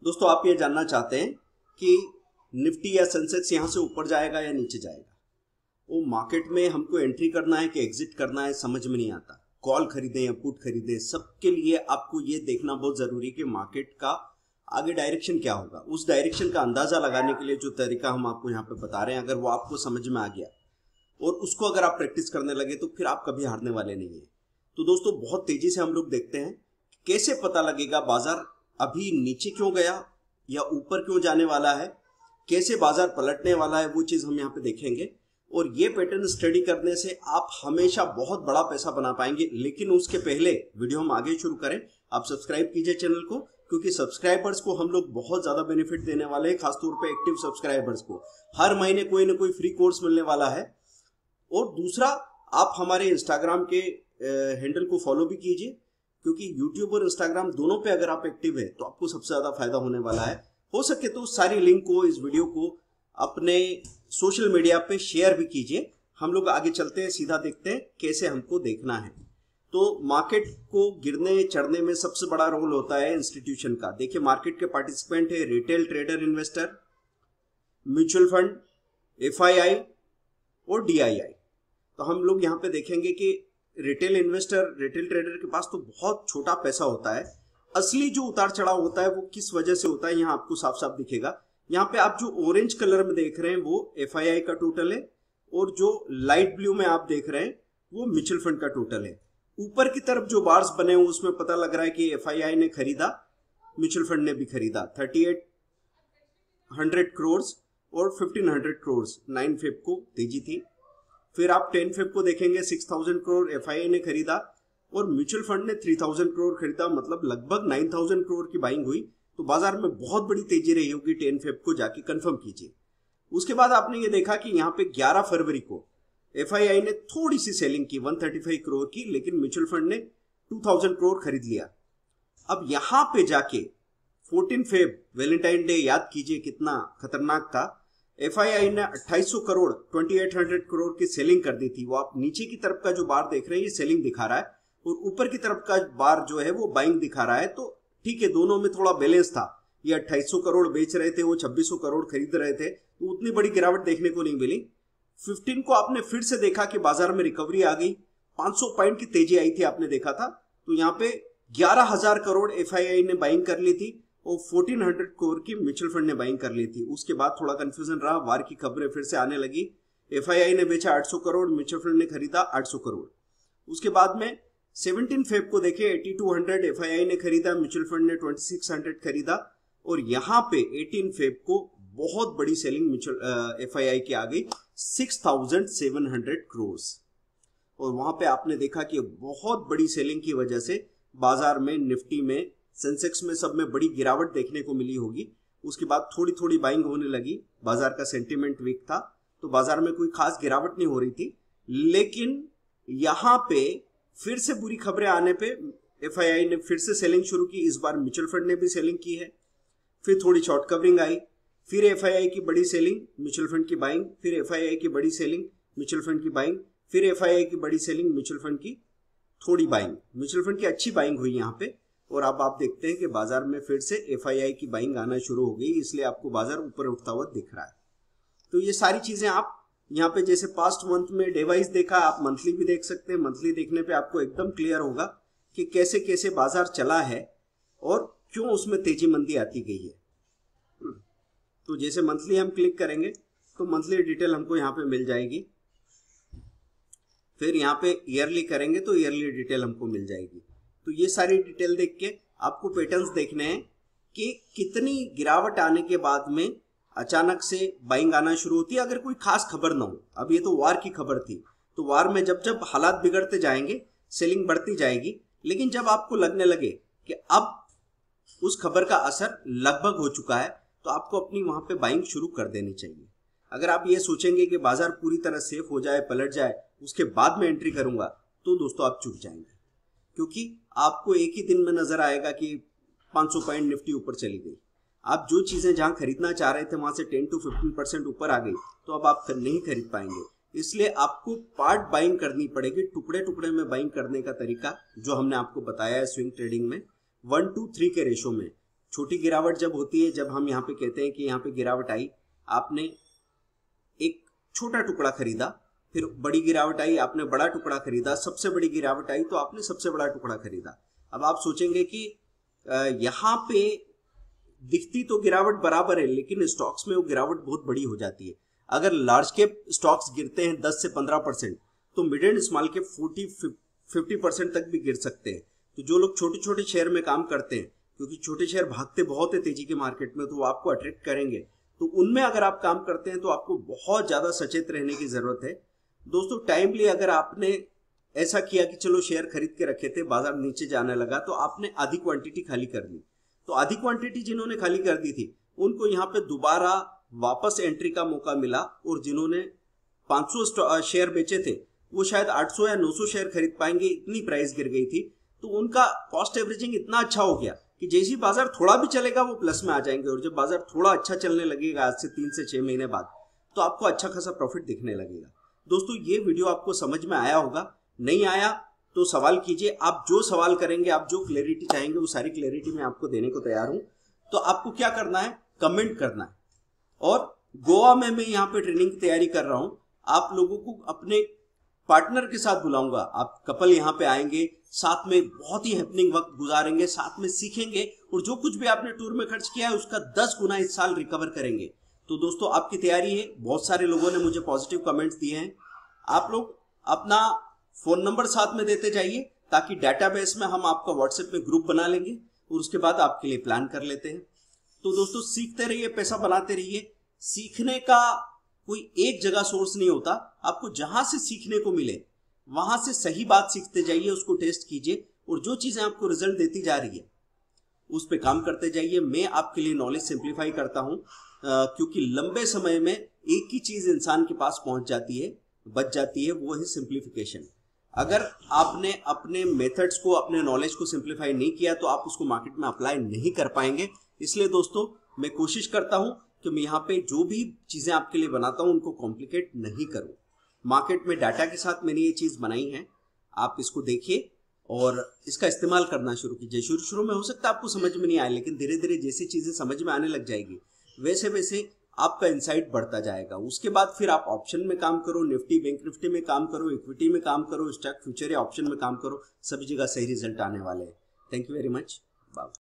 दोस्तों आप ये जानना चाहते हैं कि निफ्टी या सेंसेक्स यहाँ से ऊपर जाएगा या नीचे जाएगा। वो मार्केट में हमको एंट्री करना है कि एग्जिट करना है समझ में नहीं आता। कॉल खरीदें या पुट खरीदें, सबके लिए आपको ये देखना बहुत जरूरी है कि मार्केट का आगे डायरेक्शन क्या होगा। उस डायरेक्शन का अंदाजा लगाने के लिए जो तरीका हम आपको यहाँ पे बता रहे हैं, अगर वो आपको समझ में आ गया और उसको अगर आप प्रैक्टिस करने लगे तो फिर आप कभी हारने वाले नहीं है। तो दोस्तों बहुत तेजी से हम लोग देखते हैं कैसे पता लगेगा बाजार अभी नीचे क्यों गया या ऊपर क्यों जाने वाला है, कैसे बाजार पलटने वाला है, वो चीज हम यहाँ पे देखेंगे। और ये पैटर्न स्टडी करने से आप हमेशा बहुत बड़ा पैसा बना पाएंगे। लेकिन उसके पहले वीडियो हम आगे शुरू करें, आप सब्सक्राइब कीजिए चैनल को, क्योंकि सब्सक्राइबर्स को हम लोग बहुत ज्यादा बेनिफिट देने वाले हैं। खासतौर पे एक्टिव सब्सक्राइबर्स को हर महीने कोई ना कोई फ्री कोर्स मिलने वाला है। और दूसरा, आप हमारे इंस्टाग्राम के हैंडल को फॉलो भी कीजिए, क्योंकि यूट्यूब और इंस्टाग्राम दोनों पे अगर आप एक्टिव है तो आपको सबसे ज्यादा फायदा होने वाला है। हो सके तो सारी लिंक को, इस वीडियो को अपने सोशल मीडिया पे शेयर भी कीजिए। हम लोग आगे चलते हैं, सीधा देखते हैं कैसे हमको देखना है। तो मार्केट को गिरने चढ़ने में सबसे बड़ा रोल होता है इंस्टीट्यूशन का। देखिए मार्केट के पार्टिसिपेंट है retail trader, investor, mutual fund, FII और DII। तो हम लोग यहाँ पे देखेंगे कि रिटेल इन्वेस्टर, रिटेल ट्रेडर के पास तो बहुत छोटा पैसा होता है। असली जो उतार चढ़ाव होता है वो किस वजह से होता है, यहाँ आपको साफ साफ दिखेगा। यहाँ पे आप जो ऑरेंज कलर में देख रहे हैं वो FII का टोटल है, और जो लाइट ब्लू में आप देख रहे हैं वो म्यूचुअल फंड का टोटल है। ऊपर की तरफ जो बार्स बने हुए उसमें पता लग रहा है कि FII ने खरीदा, म्यूचुअल फंड ने भी खरीदा। 3800 करोड़ और 1500 करोड़ 9 फेब को तेजी थी। फिर आप 10 फेब को देखेंगे 6000 करोड़ FII ने खरीदा और म्यूचुअल फंड ने 3000 करोड़ खरीदा, मतलब लगभग 9000 करोड़ की बाइंग हुई। तो बाजार में बहुत बड़ी तेजी रही होगी। 10 फेब को जाके कंफर्म कीजिए। उसके बाद आपने ये देखा कि यहाँ पे 11 फरवरी को FII ने थोड़ी सी सेलिंग की 135 करोड़ की, लेकिन म्यूचुअल फंड ने 2000 करोड़ खरीद लिया। अब यहाँ पे जाके 14 फेब वैलेंटाइन डे याद कीजिए कितना खतरनाक था। FII ने 2800 करोड़ 2800 करोड़ की सेलिंग कर दी थी। वो आप नीचे की तरफ का जो बार देख रहे हैं ये सेलिंग दिखा रहा है, और ऊपर की तरफ का बार जो है वो बाइंग दिखा रहा है। तो ठीक है, दोनों में थोड़ा बैलेंस था। ये 2800 करोड़ बेच रहे थे, वो 2600 करोड़ खरीद रहे थे, तो उतनी बड़ी गिरावट देखने को नहीं मिली। 15 को आपने फिर से देखा कि बाजार में रिकवरी आ गई, 500 पॉइंट की तेजी आई थी, आपने देखा था। तो यहाँ पे 11000 करोड़ FII ने बाइंग कर ली थी और 1400 करोड़ की म्यूचुअल फंड ने बाइंग कर ली थी। उसके बाद थोड़ा कंफ्यूजन रहा, वार की खबरें फिर से आने लगी। FII ने बेचा 800 करोड़, म्यूचुअल फंड ने खरीदा 800 करोड़। उसके बाद में 17 फेब को देखे 8200 FII ने खरीदा, म्यूचुअल फंड ने 2600 खरीदा। और यहाँ पे 18 फेब को बहुत बड़ी सेलिंग म्यूचुअल FII की आ गई 6700 करोड़। और वहां पे आपने देखा कि बहुत बड़ी सेलिंग की वजह से बाजार में, निफ्टी में, सेंसेक्स में, सब में बड़ी गिरावट देखने को मिली होगी। उसके बाद थोड़ी थोड़ी बाइंग होने लगी, बाजार का सेंटीमेंट वीक था, तो बाजार में कोई खास गिरावट नहीं हो रही थी। लेकिन यहाँ पे फिर से बुरी खबरें आने पे FII ने फिर से सेलिंग शुरू की। इस बार म्यूचुअल फंड ने भी सेलिंग की है। फिर थोड़ी शॉर्ट कवरिंग आई, फिर FII की बड़ी सेलिंग, म्यूचुअल फंड की बाइंग, फिर FII की बड़ी सेलिंग, म्यूचुअल फंड की बाइंग, फिर FII की बड़ी सेलिंग, म्यूचुअल फंड की थोड़ी बाइंग। म्यूचुअल फंड की अच्छी बाइंग हुई यहाँ पे। और अब आप देखते हैं कि बाजार में फिर से FII की बाइंग आना शुरू हो गई, इसलिए आपको बाजार ऊपर उठता हुआ दिख रहा है। तो ये सारी चीजें आप यहाँ पे जैसे पास्ट मंथ में डे वाइज देखा, आप मंथली भी देख सकते हैं। मंथली देखने पे आपको एकदम क्लियर होगा कि कैसे कैसे बाजार चला है और क्यों उसमें तेजी मंदी आती गई है। तो जैसे मंथली हम क्लिक करेंगे तो मंथली डिटेल हमको यहाँ पे मिल जाएगी। फिर यहाँ पे ईयरली करेंगे तो ईयरली डिटेल हमको मिल जाएगी। तो ये सारी डिटेल देख के आपको पैटर्न्स देखने हैं कि कितनी गिरावट आने के बाद में अचानक से बाइंग आना शुरू होती है, अगर कोई खास खबर ना हो। अब ये तो वार की खबर थी, तो वार में जब जब हालात बिगड़ते जाएंगे सेलिंग बढ़ती जाएगी। लेकिन जब आपको लगने लगे कि अब उस खबर का असर लगभग हो चुका है, तो आपको अपनी वहां पे बाइंग शुरू कर देनी चाहिए। अगर आप ये सोचेंगे कि बाजार पूरी तरह सेफ हो जाए, पलट जाए, उसके बाद में एंट्री करूंगा, तो दोस्तों आप चूक जाएंगे। क्योंकि आपको एक ही दिन में नजर आएगा कि 500 पॉइंट निफ्टी ऊपर चली गई। आप जो चीजें जहां खरीदना चाह रहे थे वहां से 10 to 15% ऊपर आ गई, तो अब आप नहीं खरीद पाएंगे। इसलिए आपको पार्ट बाइंग करनी पड़ेगी, टुकड़े टुकड़े में बाइंग करने का तरीका जो हमने आपको बताया है स्विंग ट्रेडिंग में 1 to 3 के रेशो में। छोटी गिरावट जब होती है, जब हम यहाँ पे कहते हैं कि यहाँ पे गिरावट आई, आपने एक छोटा टुकड़ा खरीदा, फिर बड़ी गिरावट आई, आपने बड़ा टुकड़ा खरीदा, सबसे बड़ी गिरावट आई तो आपने सबसे बड़ा टुकड़ा खरीदा। अब आप सोचेंगे कि यहाँ पे दिखती तो गिरावट बराबर है, लेकिन स्टॉक्स में वो गिरावट बहुत बड़ी हो जाती है। अगर लार्ज कैप स्टॉक्स गिरते हैं 10 से 15%, तो मिड एंड स्मॉल कैप 40-50% तक भी गिर सकते हैं। तो जो लोग छोटे छोटे शेयर में काम करते हैं, क्योंकि छोटे शेयर भागते बहुत है तेजी के मार्केट में, तो वो आपको अट्रैक्ट करेंगे, तो उनमें अगर आप काम करते हैं तो आपको बहुत ज्यादा सचेत रहने की जरूरत है। दोस्तों टाइमली अगर आपने ऐसा किया कि चलो शेयर खरीद के रखे थे, बाजार नीचे जाने लगा तो आपने आधी क्वांटिटी खाली कर ली, तो आधी क्वांटिटी जिन्होंने खाली कर दी थी उनको यहाँ पे दोबारा वापस एंट्री का मौका मिला, और जिन्होंने 500 शेयर बेचे थे वो शायद 800 या 900 शेयर खरीद पाएंगे, इतनी प्राइस गिर गई थी। तो उनका कॉस्ट एवरेजिंग इतना अच्छा हो गया कि जैसे ही बाजार थोड़ा भी चलेगा वो प्लस में आ जाएंगे, और जब बाजार थोड़ा अच्छा चलने लगेगा आज से 3 से 6 महीने बाद, तो आपको अच्छा खासा प्रॉफिट दिखने लगेगा। दोस्तों ये वीडियो आपको समझ में आया होगा, नहीं आया तो सवाल कीजिए, आप जो सवाल करेंगे, आप जो क्लैरिटी चाहेंगे वो सारी क्लैरिटी मैं आपको देने को तैयार हूं। तो आपको क्या करना है, कमेंट करना है। और गोवा में मैं यहाँ पे ट्रेनिंग की तैयारी कर रहा हूं, आप लोगों को अपने पार्टनर के साथ बुलाऊंगा, आप कपल यहाँ पे आएंगे, साथ में बहुत ही हैपनिंग वक्त गुजारेंगे, साथ में सीखेंगे, और जो कुछ भी आपने टूर में खर्च किया है उसका 10 गुना इस साल रिकवर करेंगे। तो दोस्तों आपकी तैयारी है, बहुत सारे लोगों ने मुझे पॉजिटिव कमेंट्स दिए हैं। आप लोग अपना फोन नंबर साथ में देते जाइए, ताकि डेटाबेस में हम आपका व्हाट्सएप में ग्रुप बना लेंगे और उसके बाद आपके लिए प्लान कर लेते हैं। तो दोस्तों सीखते रहिए, पैसा बनाते रहिए। सीखने का कोई एक जगह सोर्स नहीं होता, आपको जहां से सीखने को मिले वहां से सही बात सीखते जाइए, उसको टेस्ट कीजिए, और जो चीजें आपको रिजल्ट देती जा रही है उस पे काम करते जाइए। मैं आपके लिए नॉलेज सिंप्लीफाई करता हूं, क्योंकि लंबे समय में एक ही चीज इंसान के पास पहुंच जाती है, बच जाती है, वो है सिंप्लीफिकेशन। अगर आपने अपने मेथड्स को, अपने नॉलेज को सिंप्लीफाई नहीं किया तो आप उसको मार्केट में अप्लाई नहीं कर पाएंगे। इसलिए दोस्तों मैं कोशिश करता हूं कि मैं यहाँ पे जो भी चीजें आपके लिए बनाता हूं उनको कॉम्प्लिकेट नहीं करूं। मार्केट में डाटा के साथ मैंने ये चीज बनाई है, आप इसको देखिए और इसका इस्तेमाल करना शुरू कीजिए। शुरू में हो सकता है आपको समझ में नहीं आए, लेकिन धीरे धीरे जैसी चीजें समझ में आने लग जाएगी वैसे वैसे आपका इंसाइट बढ़ता जाएगा। उसके बाद फिर आप ऑप्शन में काम करो, निफ्टी बैंक निफ्टी में काम करो, इक्विटी में काम करो, स्टॉक फ्यूचर या ऑप्शन में काम करो, सभी जगह सही रिजल्ट आने वाले हैं। Thank you very much, bye.